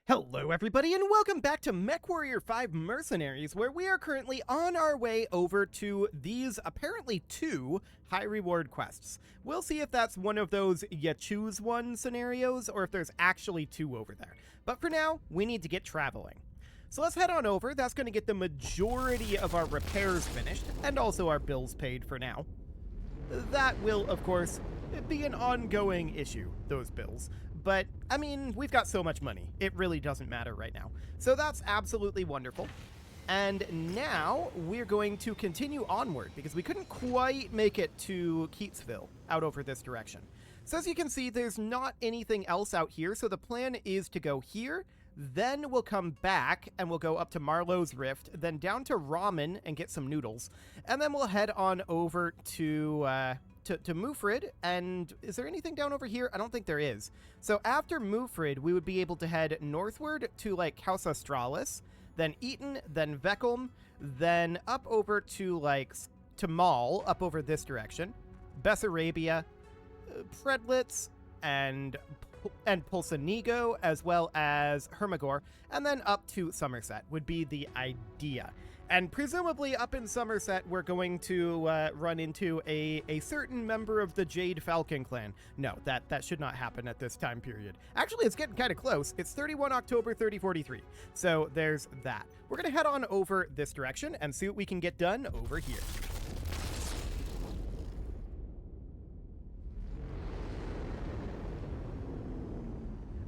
Hello everybody and welcome back to MechWarrior 5 Mercenaries, where we are currently on our way over to these apparently 2 high reward quests. We'll see if that's one of those you choose one scenarios or if there's actually 2 over there. But for now, we need to get traveling. So let's head on over. That's going to get the majority of our repairs finished and also our bills paid for now. That will, of course, be an ongoing issue, those bills. But, I mean, we've got so much money. It really doesn't matter right now. So that's absolutely wonderful. And now we're going to continue onward because we couldn't quite make it to Keatsville out over this direction. So as you can see, there's not anything else out here. So the plan is to go here. Then we'll come back and we'll go up to Marlowe's Rift, then down to Ramen and get some noodles. And then we'll head on over to Mufrid. And is there anything down over here? I don't think there is. So after Mufrid, we would be able to head northward to like House Australis, then Eton, then Vekhelm, then up over to like Tamal, up over this direction, Bessarabia, Predlitz, and Pulsanigo, as well as Hermagor, and then up to Somerset would be the idea. And presumably up in Somerset, we're going to run into a certain member of the Jade Falcon clan. No, that should not happen at this time period. Actually, it's getting kind of close. It's 31 October 3043. So there's that. We're going to head on over this direction and see what we can get done over here.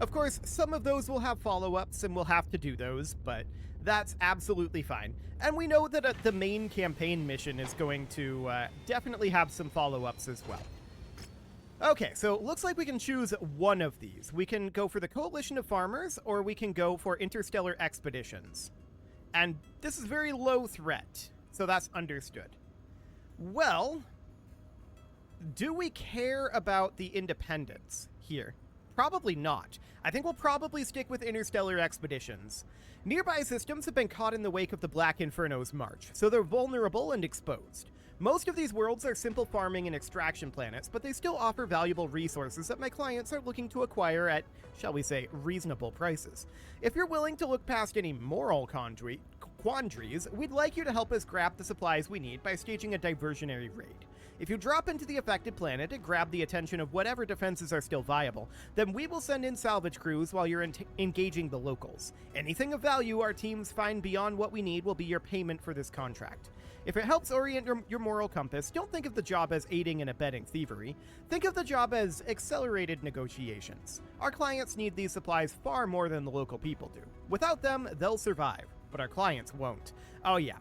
Of course, some of those will have follow-ups and we'll have to do those, but that's absolutely fine. And we know that the main campaign mission is going to definitely have some follow-ups as well. Okay, so it looks like we can choose one of these. We can go for the Coalition of Farmers, or we can go for Interstellar Expeditions. And this is very low threat, so that's understood. Well, do we care about the independents here? Probably not. I think we'll probably stick with Interstellar Expeditions. Nearby systems have been caught in the wake of the Black Inferno's march, so they're vulnerable and exposed. Most of these worlds are simple farming and extraction planets, but they still offer valuable resources that my clients are looking to acquire at, shall we say, reasonable prices. If you're willing to look past any moral quandaries, we'd like you to help us grab the supplies we need by staging a diversionary raid. If you drop into the affected planet and grab the attention of whatever defenses are still viable, then we will send in salvage crews while you're engaging the locals. Anything of value our teams find beyond what we need will be your payment for this contract. If it helps orient your moral compass, don't think of the job as aiding and abetting thievery. Think of the job as accelerated negotiations. Our clients need these supplies far more than the local people do. Without them, they'll survive, but our clients won't. Oh yeah,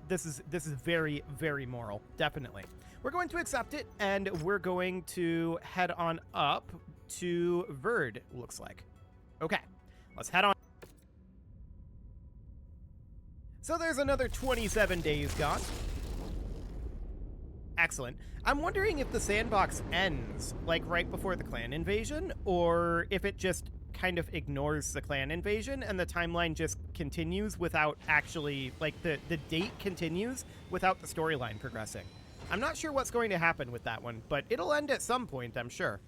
this is very, very moral, definitely. We're going to accept it, and we're going to head on up to Verd, looks like. Okay, let's head on. So there's another 27 days gone. Excellent. I'm wondering if the sandbox ends, like, right before the clan invasion, or if it just kind of ignores the clan invasion and the timeline just continues without actually, like, the date continues without the storyline progressing. I'm not sure what's going to happen with that one, but it'll end at some point, I'm sure.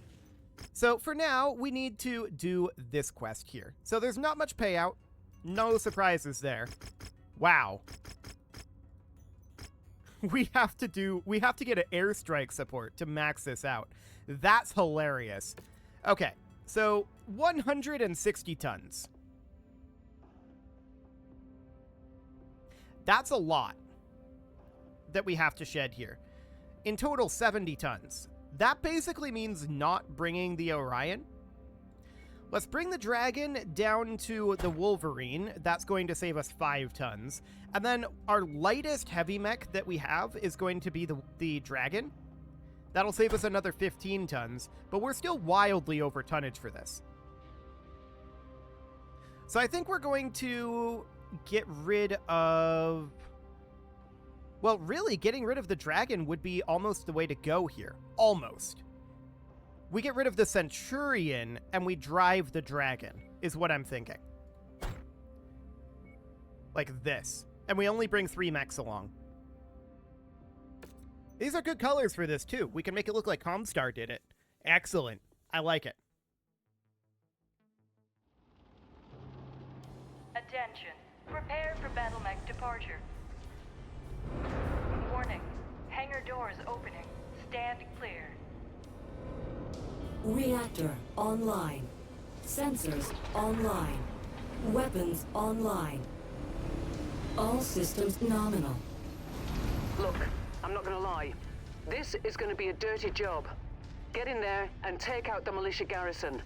So for now, we need to do this quest here. So there's not much payout. No surprises there. Wow. We have to get an airstrike support to max this out. That's hilarious. Okay, so 160 tons. That's a lot that we have to shed here. In total, 70 tons. That basically means not bringing the Orion. Let's bring the Dragon down to the Wolverine. That's going to save us 5 tons. And then our lightest heavy mech that we have is going to be the Dragon. That'll save us another 15 tons, but we're still wildly over tonnage for this. So I think we're going to get rid of... Well, really, getting rid of the Dragon would be almost the way to go here. Almost. We get rid of the Centurion, and we drive the Dragon, is what I'm thinking. Like this. And we only bring 3 mechs along. These are good colors for this, too. We can make it look like Comstar did it. Excellent. I like it. Attention. Prepare for battle mech departure. Warning. Hangar doors opening. Stand clear. Reactor online. Sensors online. Weapons online. All systems nominal. Look, I'm not gonna lie. This is gonna be a dirty job. Get in there and take out the militia garrison.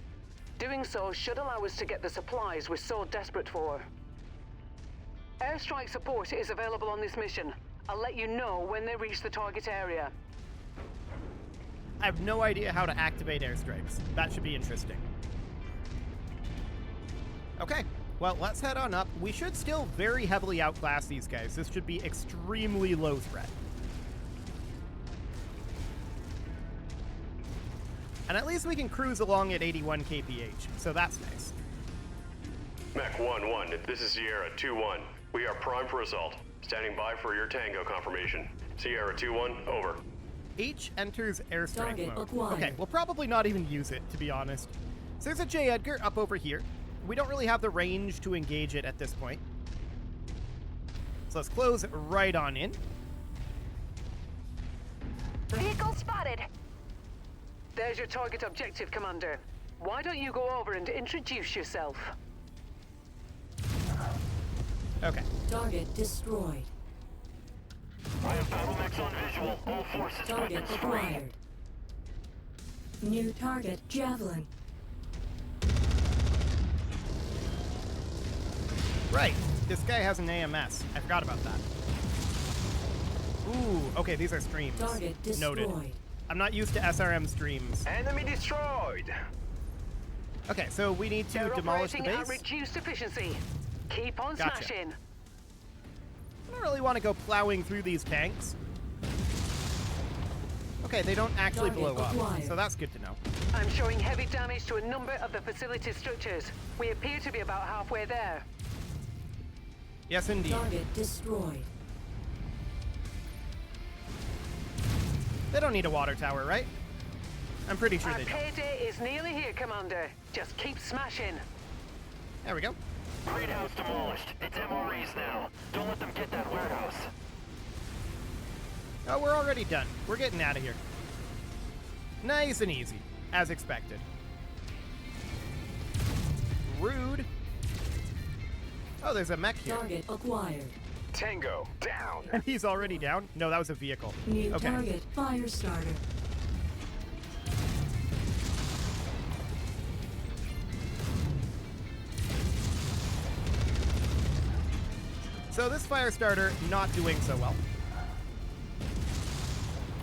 Doing so should allow us to get the supplies we're so desperate for. Airstrike support is available on this mission. I'll let you know when they reach the target area. I have no idea how to activate airstrikes. That should be interesting. Okay, well, let's head on up. We should still very heavily outclass these guys. This should be extremely low threat. And at least we can cruise along at 81 kph, so that's nice. Mech 1-1, this is Sierra 2-1. We are primed for assault. Standing by for your tango confirmation. Sierra 2-1, over. H enters airstrike Target mode. acquired. Okay, we'll probably not even use it, to be honest. So there's a J. Edgar up over here. We don't really have the range to engage it at this point. So let's close right on in. Vehicle spotted. There's your target objective, Commander. Why don't you go over and introduce yourself? Okay. Target destroyed. I have battle mechs on visual. All forces Target acquired. New target Javelin. Right. This guy has an AMS. I forgot about that. Ooh, okay, these are streams. Target destroyed. Noted. I'm not used to SRM streams. Enemy destroyed. Okay, so we need to They're demolish the operating base. at reduced efficiency. Keep on Gotcha. smashing. I don't really want to go plowing through these tanks. Okay, they don't actually Target blow up, acquired. so that's good to know. I'm showing heavy damage to a number of the facility structures. We appear to be about halfway there. Yes, indeed. Target destroyed. They don't need a water tower, right? I'm pretty sure Our they don't. payday is nearly here, Commander. Just keep smashing. There we go. Crate house demolished. It's MREs now. Don't let them get that warehouse. Oh, we're already done. We're getting out of here. Nice and easy, as expected. Rude. Oh, there's a mech here. Target acquired. Tango, down. And he's already down? No, that was a vehicle. New Okay. target fire starter. So this fire starter not doing so well.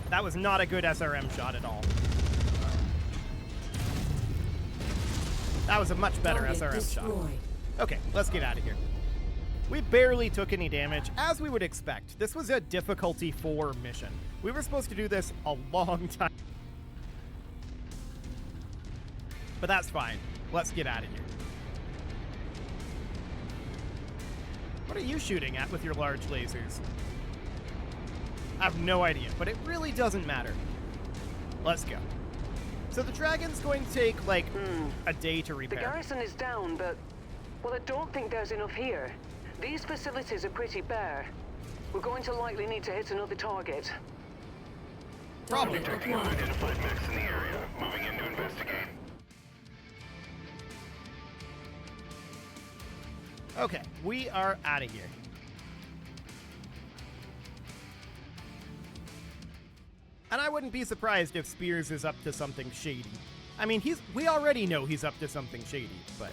That was not a good SRM shot at all. That was a much better Target SRM shot. destroyed. Okay, let's get out of here. We barely took any damage, as we would expect. This was a difficulty 4 mission. We were supposed to do this a long time. But that's fine. Let's get out of here. What are you shooting at with your large lasers? I have no idea, but it really doesn't matter. Let's go. So the Dragon's going to take, like, a day to The repair. garrison is down, but... well, I don't think there's enough here. These facilities are pretty bare. We're going to likely need to hit another target. Probably. Target Detecting acquired. unidentified mechs in the area. Moving in to investigate. Okay, we are out of here. And I wouldn't be surprised if Spears is up to something shady. I mean, we already know he's up to something shady, but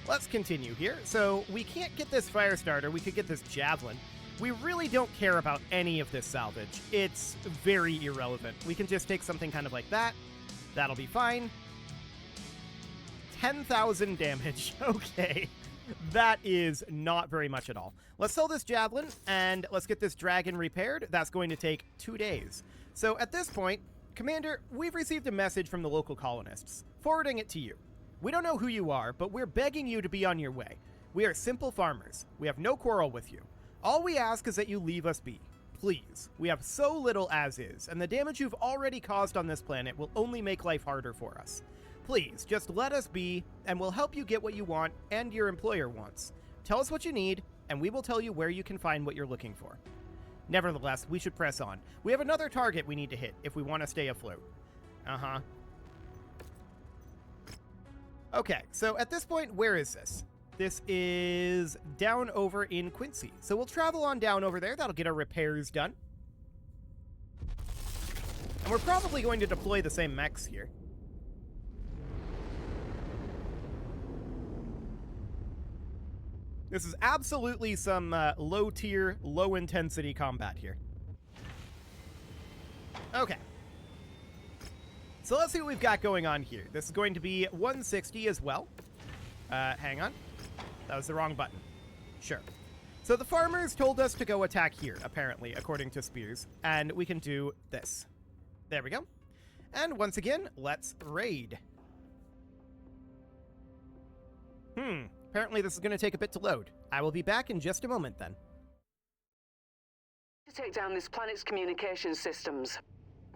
let's continue here. So we can't get this fire starter. We could get this javelin. We really don't care about any of this salvage. It's very irrelevant. We can just take something kind of like that. That'll be fine. 10,000 damage. Okay. That is not very much at all. Let's sell this javelin, and let's get this dragon repaired. That's going to take 2 days. So at this point, Commander, we've received a message from the local colonists, forwarding it to you. We don't know who you are, but we're begging you to be on your way. We are simple farmers. We have no quarrel with you. All we ask is that you leave us be. Please. We have so little as is, and the damage you've already caused on this planet will only make life harder for us. Please, just let us be, and we'll help you get what you want and your employer wants. Tell us what you need, and we will tell you where you can find what you're looking for. Nevertheless, we should press on. We have another target we need to hit if we want to stay afloat. Uh-huh. Okay, so at this point, where is this? This is down over in Quincy. So we'll travel on down over there. That'll get our repairs done. And we're probably going to deploy the same mechs here. This is absolutely some low-tier, low-intensity combat here. Okay. So let's see what we've got going on here. This is going to be 160 as well. Hang on. That was the wrong button. Sure. So the farmers told us to go attack here, apparently, according to Spears. And we can do this. There we go. And once again, let's raid. Apparently this is going to take a bit to load. I will be back in just a moment then. To take down this planet's communication systems.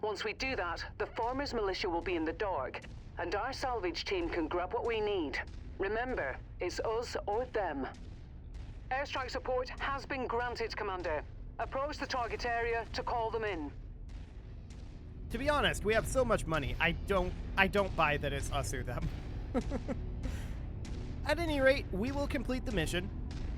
Once we do that, the farmers' militia will be in the dark, and our salvage team can grab what we need. Remember, it's us or them. Airstrike support has been granted, Commander. Approach the target area to call them in. To be honest, we have so much money. I don't buy that it's us or them. At any rate, we will complete the mission.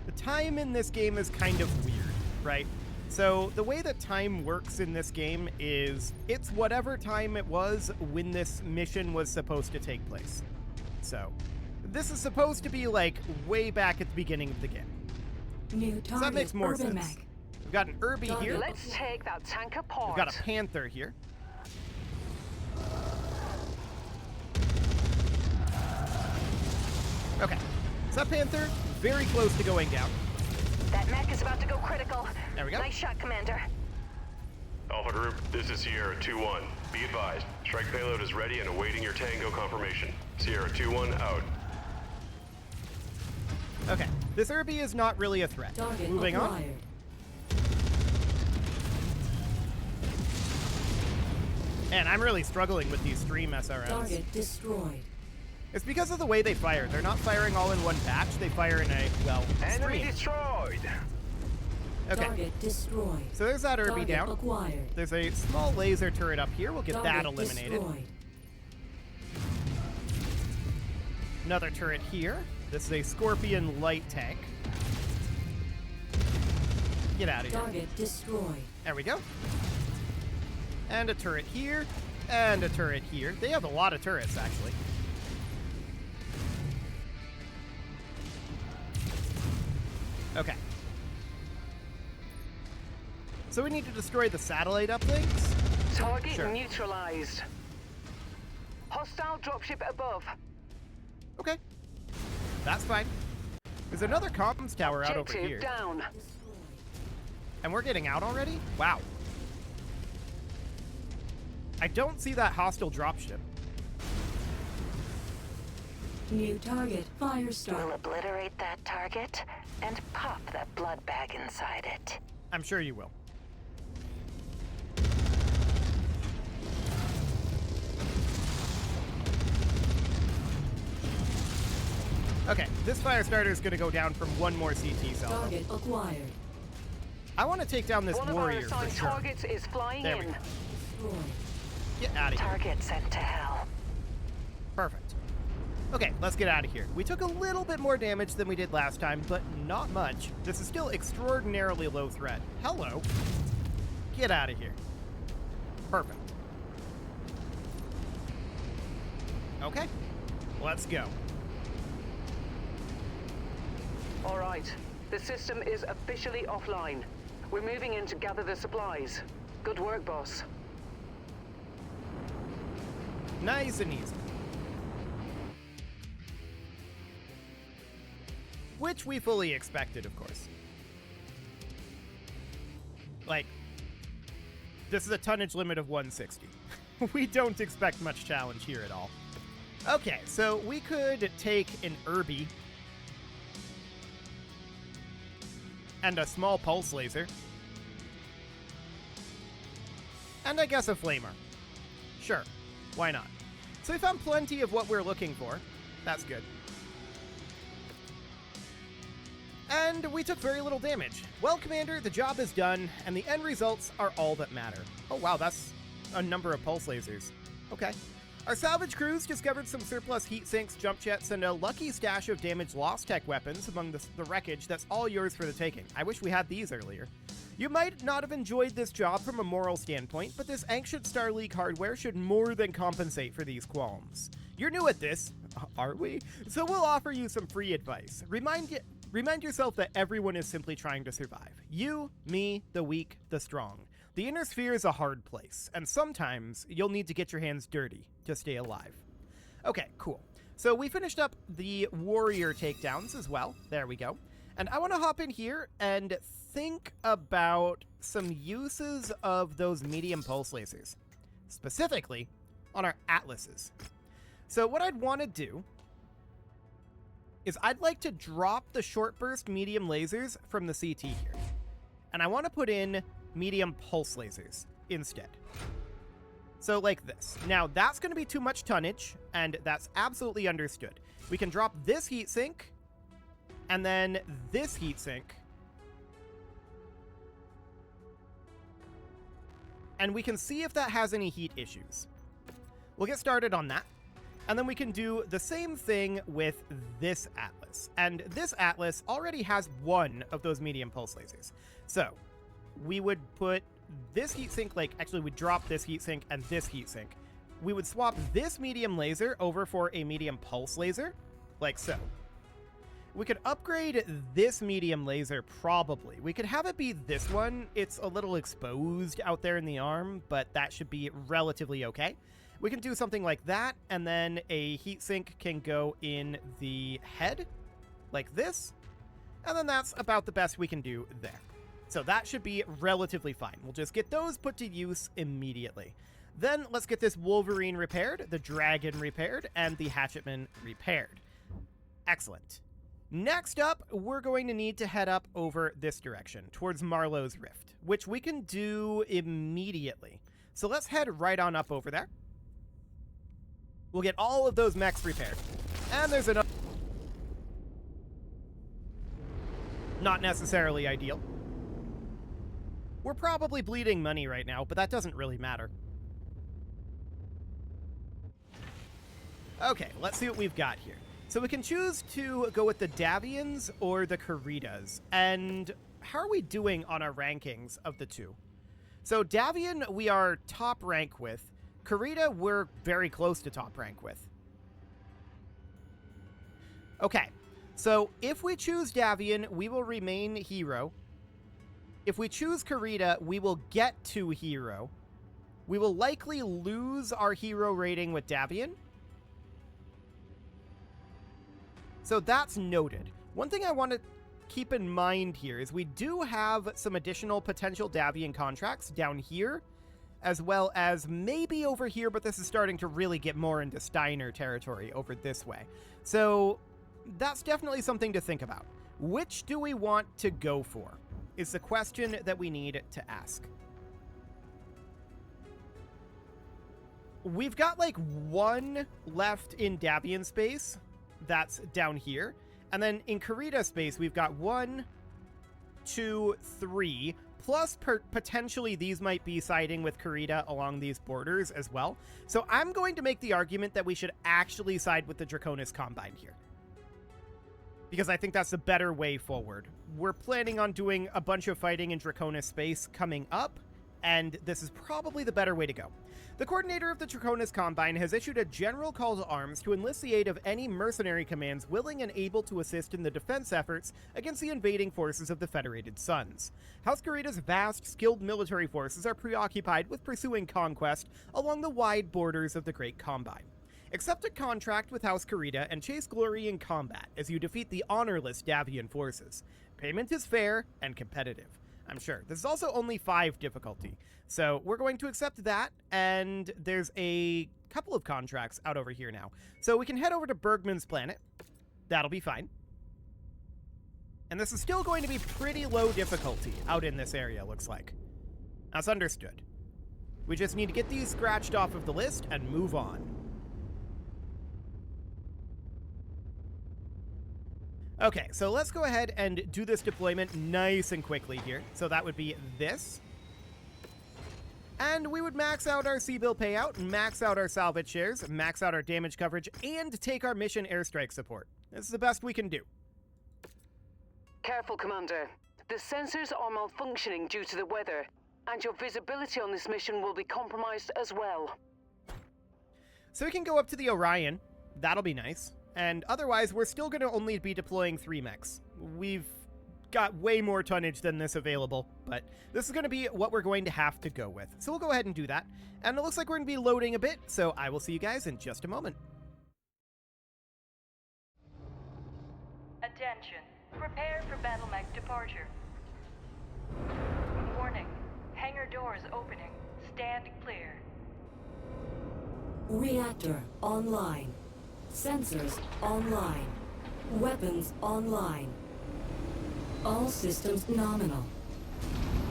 The time in this game is kind of weird, right? So the way that time works in this game is it's whatever time it was when this mission was supposed to take place. So this is supposed to be like way back at the beginning of the game. New target, So that makes more urban sense. mech. We've got an Irby here. Let's take that tank apart. We've got a Panther here. Okay, so that Panther, very close to going down. That mech is about to go critical. There we go. Nice shot, Commander. Alpha Group, this is Sierra 2-1. Be advised, strike payload is ready and awaiting your Tango confirmation. Sierra 2-1 out. Okay, this Irby is not really a threat. Target Moving on. acquired. Man, I'm really struggling with these stream SRMs. Target destroyed. It's because of the way they fire. They're not firing all in one batch. They fire in a, well, Enemy stream. destroyed. Okay, Target destroyed. so there's that Irby Target down. acquired. There's a small laser turret up here. We'll get that Target eliminated. destroyed. Another turret here. This is a Scorpion light tank. Get out of here. Target destroyed. There we go. And a turret here. And a turret here. They have a lot of turrets, actually. Okay. So we need to destroy the satellite uplinks. Target Sure. neutralized. Hostile dropship above. Okay. That's fine. There's another comms tower out over Objective here. down. And we're getting out already? Wow. I don't see that hostile dropship. New target. Fire We'll start. obliterate that target and pop that blood bag inside it. I'm sure you will. Okay, this fire starter is going to go down from one more CT cell. Target acquired. I want to take down this One of our warrior for assigned sure. targets is flying There we in. go. Destroyed. Get out of here. Target sent to hell. Perfect. Okay, let's get out of here. We took a little bit more damage than we did last time, but not much. This is still extraordinarily low threat. Hello. Get out of here. Perfect. Okay, let's go. All right. The system is officially offline. We're moving in to gather the supplies. Good work, boss. Nice and easy. Which we fully expected, of course. Like, this is a tonnage limit of 160. We don't expect much challenge here at all. Okay, so we could take an Irby and a small pulse laser. And I guess a flamer. Sure, why not? So we found plenty of what we're looking for. That's good. And we took very little damage. Well, Commander, the job is done, and the end results are all that matter. Oh wow, that's a number of pulse lasers. Okay. Our salvage crews discovered some surplus heat sinks, jump jets, and a lucky stash of damaged lost tech weapons among the wreckage that's all yours for the taking. I wish we had these earlier. You might not have enjoyed this job from a moral standpoint, but this ancient Star League hardware should more than compensate for these qualms. You're new at this, are we? So we'll offer you some free advice. Remind yourself that everyone is simply trying to survive. You, me, the weak, the strong. The inner sphere is a hard place, and sometimes you'll need to get your hands dirty to stay alive. Okay, cool. So we finished up the warrior takedowns as well. There we go. And I want to hop in here and think about some uses of those medium pulse lasers, specifically on our atlases. So what I'd want to do is I'd like to drop the short burst medium lasers from the CT here. And I want to put in medium pulse lasers instead. So like this. Now that's going to be too much tonnage, and that's absolutely understood. We can drop this heatsink, and then this heatsink, and we can see if that has any heat issues. We'll get started on that. And then we can do the same thing with this Atlas. And this Atlas already has one of those medium pulse lasers. So we would put this heatsink, actually we'd drop this heatsink and this heatsink. We would swap this medium laser over for a medium pulse laser, like so. We could upgrade this medium laser, probably. We could have it be this one. It's a little exposed out there in the arm, but that should be relatively okay. We can do something like that, and then a heatsink can go in the head, like this, and then that's about the best we can do there. So that should be relatively fine. We'll just get those put to use immediately. Then let's get this Wolverine repaired, the Dragon repaired, and the Hatchetman repaired. Excellent. Next up, we're going to need to head up over this direction, towards Marlowe's Rift, which we can do immediately. So let's head right on up over there. We'll get all of those mechs repaired. And there's another... Not necessarily ideal. We're probably bleeding money right now, but that doesn't really matter. Okay, let's see what we've got here. So we can choose to go with the Davians or the Karitas. And how are we doing on our rankings of the two? So Davian, we are top rank with. Karita, we're very close to top rank with. Okay, so if we choose Davian, we will remain hero. If we choose Karita, we will get to hero. We will likely lose our hero rating with Davian. So that's noted. One thing I want to keep in mind here is we do have some additional potential Davian contracts down here, as well as maybe over here, but this is starting to really get more into Steiner territory over this way. So that's definitely something to think about. Which do we want to go for is the question that we need to ask. We've got one left in Davian space that's down here. And then in Karita space, we've got 1, 2, 3, plus potentially these might be siding with Karita along these borders as well. So I'm going to make the argument that we should actually side with the Draconis Combine here, because I think that's the better way forward. We're planning on doing a bunch of fighting in Draconis space coming up, and this is probably the better way to go. The coordinator of the Draconis Combine has issued a general call to arms to enlist the aid of any mercenary commands willing and able to assist in the defense efforts against the invading forces of the Federated Suns. House Karita's vast, skilled military forces are preoccupied with pursuing conquest along the wide borders of the Great Combine. Accept a contract with House Karita and chase glory in combat as you defeat the honorless Davian forces. Payment is fair and competitive. I'm sure. This is also only 5 difficulty. So we're going to accept that, and there's a couple of contracts out over here now. So we can head over to Bergman's planet. That'll be fine. And this is still going to be pretty low difficulty out in this area, looks like. That's understood. We just need to get these scratched off of the list and move on. Okay, so let's go ahead and do this deployment nice and quickly here. So that would be this. And we would max out our C-bill payout, max out our salvage shares, max out our damage coverage, and take our mission airstrike support. This is the best we can do. Careful, Commander. The sensors are malfunctioning due to the weather, and your visibility on this mission will be compromised as well. So we can go up to the Orion. That'll be nice. And otherwise, we're still going to only be deploying 3 mechs. We've got way more tonnage than this available, but this is going to be what we're going to have to go with. So we'll go ahead and do that. And it looks like we're going to be loading a bit, so I will see you guys in just a moment. Attention. Prepare for battle mech departure. Warning. Hangar doors opening. Stand clear. Reactor online. Sensors online. Weapons online. All systems nominal.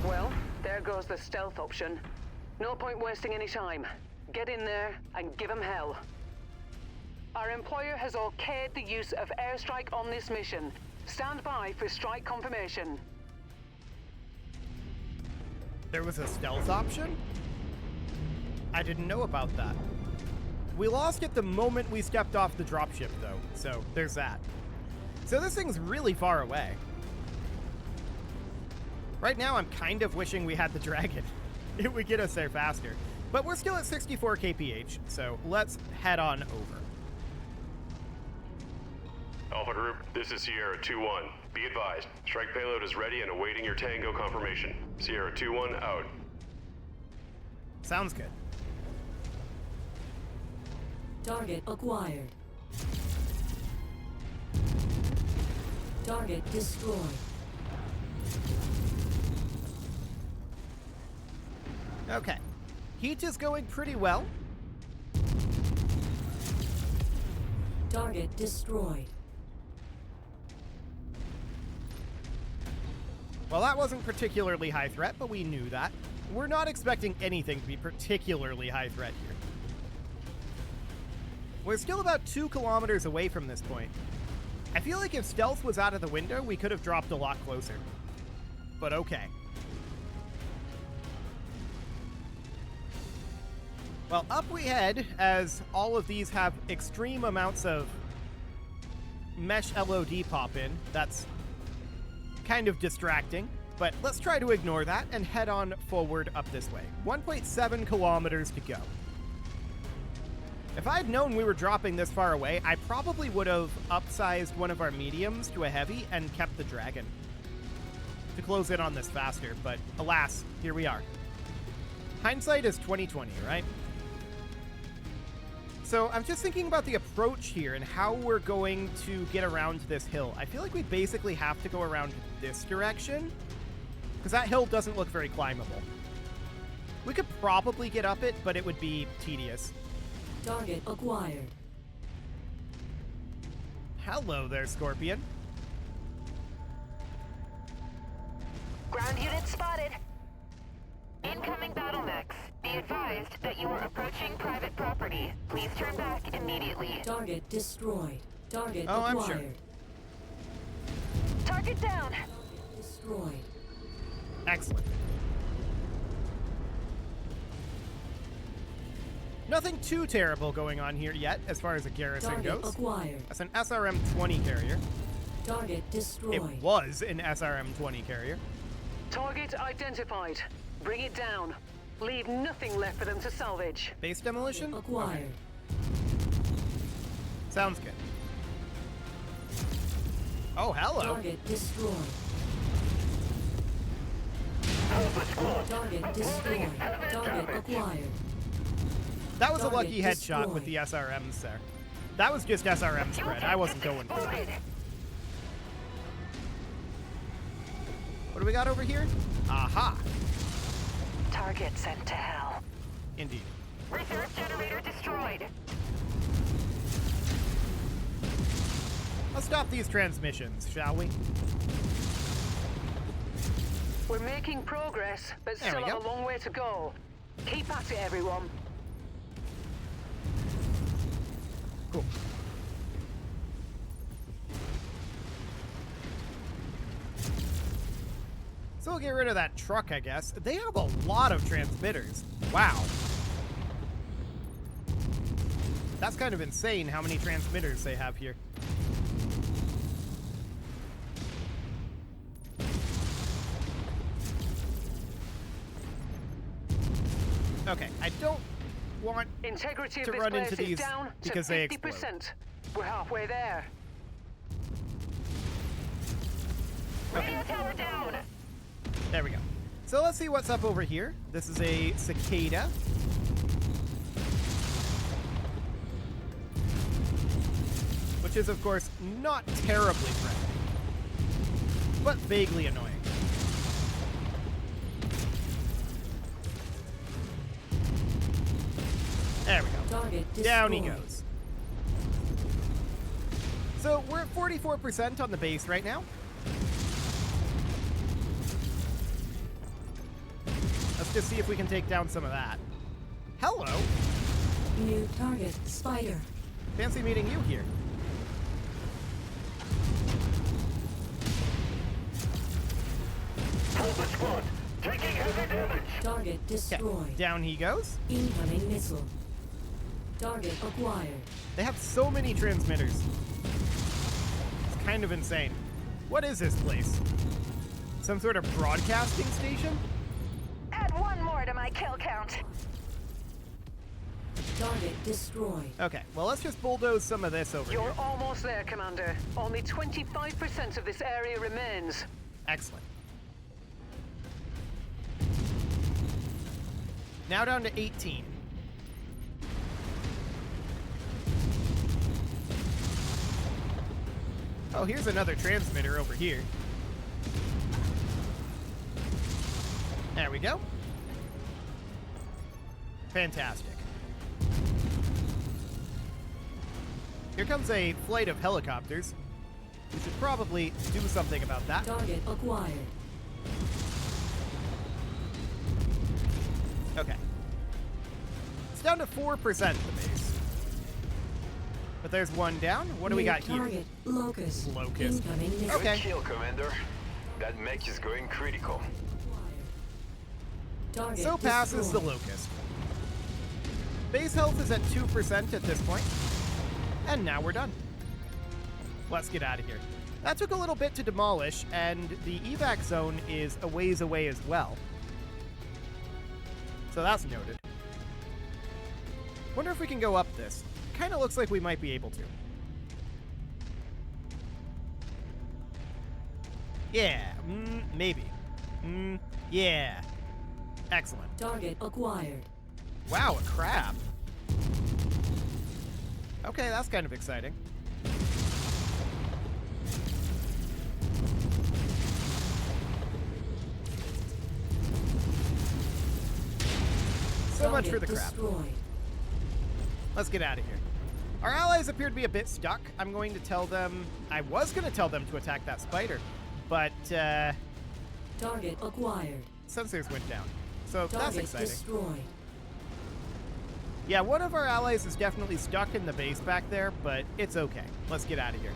Well, there goes the stealth option. No point wasting any time. Get in there and give 'em hell. Our employer has okayed the use of airstrike on this mission. Stand by for strike confirmation. There was a stealth option? I didn't know about that. We lost it the moment we stepped off the dropship, though, so there's that. So this thing's really far away. Right now, I'm kind of wishing we had the Dragon. It would get us there faster. But we're still at 64 kph, so let's head on over. Alpha Group, this is Sierra 2-1. Be advised, strike payload is ready and awaiting your Tango confirmation. Sierra 2-1 out. Sounds good. Target acquired. Target destroyed. Okay. Heat is going pretty well. Target destroyed. Well, that wasn't particularly high threat, but we knew that. We're not expecting anything to be particularly high threat here. We're still about 2 kilometers away from this point. I feel like if stealth was out of the window, we could have dropped a lot closer. But okay. Well, up we head, as all of these have extreme amounts of mesh LOD pop in. That's kind of distracting, but let's try to ignore that and head on forward up this way. 1.7 kilometers to go. If I'd known we were dropping this far away, I probably would have upsized one of our mediums to a heavy and kept the Dragon to close in on this faster, but alas, here we are. Hindsight is 20/20, right? So I'm just thinking about the approach here and how we're going to get around this hill. I feel like we basically have to go around this direction, because that hill doesn't look very climbable. We could probably get up it, but it would be tedious. Target acquired. Hello there, Scorpion. Ground unit spotted. Incoming battle mechs. Be advised that you are approaching private property. Please turn back immediately. Target destroyed. Target Oh, I'm acquired. sure. Target down. Destroyed. Excellent. Nothing too terrible going on here yet, as far as a garrison Target goes. acquired. That's an SRM-20 carrier. Target destroyed. It was an SRM-20 carrier. Target identified. Bring it down. Leave nothing left for them to salvage. Base demolition? Acquired. Sounds good. Oh, hello. Target destroyed. Target destroyed. Target acquired. That was a Target lucky headshot with the SRMs there. That was just SRM spread. I wasn't going for it. What do we got over here? Aha. Target sent to hell. Indeed. Research generator destroyed. Let's stop these transmissions, shall we? We're making progress, but There still we have go. a long way to go. Keep at it, everyone. Cool. So we'll get rid of that truck, I guess. They have a lot of transmitters. Wow. That's kind of insane how many transmitters they have here. Okay, I don't want Integrity of to this run place into is these down because to they 50%. explode. We're halfway there. Radio tower down. There we go. So let's see what's up over here. This is a cicada. Which is, of course, not terribly friendly, but vaguely annoying. There we go. Target destroyed. Down he goes. So we're at 44% on the base right now. Let's just see if we can take down some of that. Hello. New target, spider. Fancy meeting you here. Hold the squad. Taking heavy damage. Target Okay, destroyed. down he goes. Incoming missile. Target acquired. They have so many transmitters. It's kind of insane. What is this place? Some sort of broadcasting station? Add one more to my kill count. Target destroyed. Okay, well, let's just bulldoze some of this over You're here. almost there, Commander. Only 25% of this area remains. Excellent. Now down to 18. Oh, here's another transmitter over here. There we go. Fantastic. Here comes a flight of helicopters. We should probably do something about that. Target acquired. Okay. It's down to 4% of the base. But there's one down. What do we New got here? target, Locust. Locust. Incoming missile. Okay. Kill, Commander. That mech is going critical. Target So passes the destroyed. Locust. Base health is at 2% at this point. And now we're done. Let's get out of here. That took a little bit to demolish, and the evac zone is a ways away as well. So that's noted. Wonder if we can go up this. Kind of looks like we might be able to. Yeah, maybe. Yeah. Excellent. Target acquired. Wow, a crab. Okay, that's kind of exciting. So much for the crab. Destroyed. Let's get out of here. Our allies appear to be a bit stuck. I'm going to tell them... I was going to tell them to attack that spider, but Target acquired. sensors went down. So that's Target exciting. destroyed. Yeah, one of our allies is definitely stuck in the base back there, but it's okay. Let's get out of here.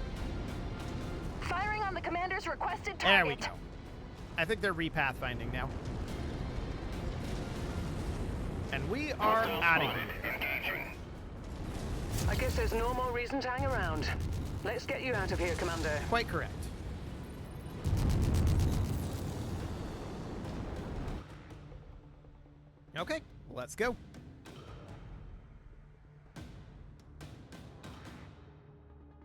Firing on the commander's requested target. There we go. I think they're repathfinding now. And we are out of here. Engaging. I guess there's no more reason to hang around. Let's get you out of here, Commander. Quite correct. Okay, let's go.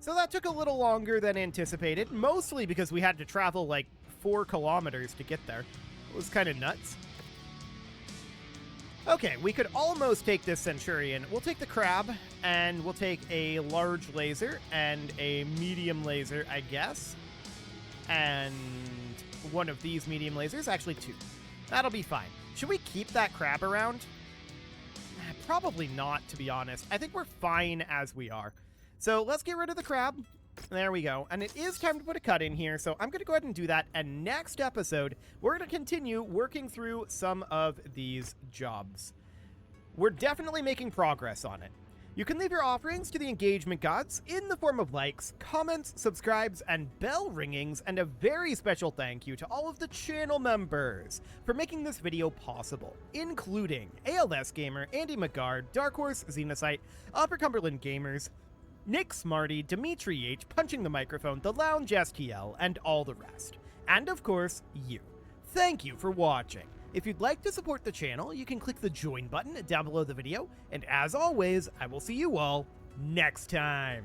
So that took a little longer than anticipated, mostly because we had to travel like 4 kilometers to get there. It was kind of nuts. Okay, we could almost take this Centurion. We'll take the crab, and we'll take a large laser and a medium laser, I guess. And one of these medium lasers, actually 2. That'll be fine. Should we keep that crab around? Probably not, to be honest. I think we're fine as we are. So let's get rid of the crab. There we go. And it is time to put a cut in here, so I'm going to go ahead and do that. And next episode, we're going to continue working through some of these jobs. We're definitely making progress on it. You can leave your offerings to the engagement gods in the form of likes, comments, subscribes, and bell ringings, and a very special thank you to all of the channel members for making this video possible, including ALS Gamer, Andy McGard, Dark Horse, Xenocyte, Upper Cumberland Gamers, Nick Smarty, Dimitri H, Punching the Microphone, The Lounge STL, and all the rest. And of course, you. Thank you for watching. If you'd like to support the channel, you can click the join button down below the video, and as always, I will see you all next time.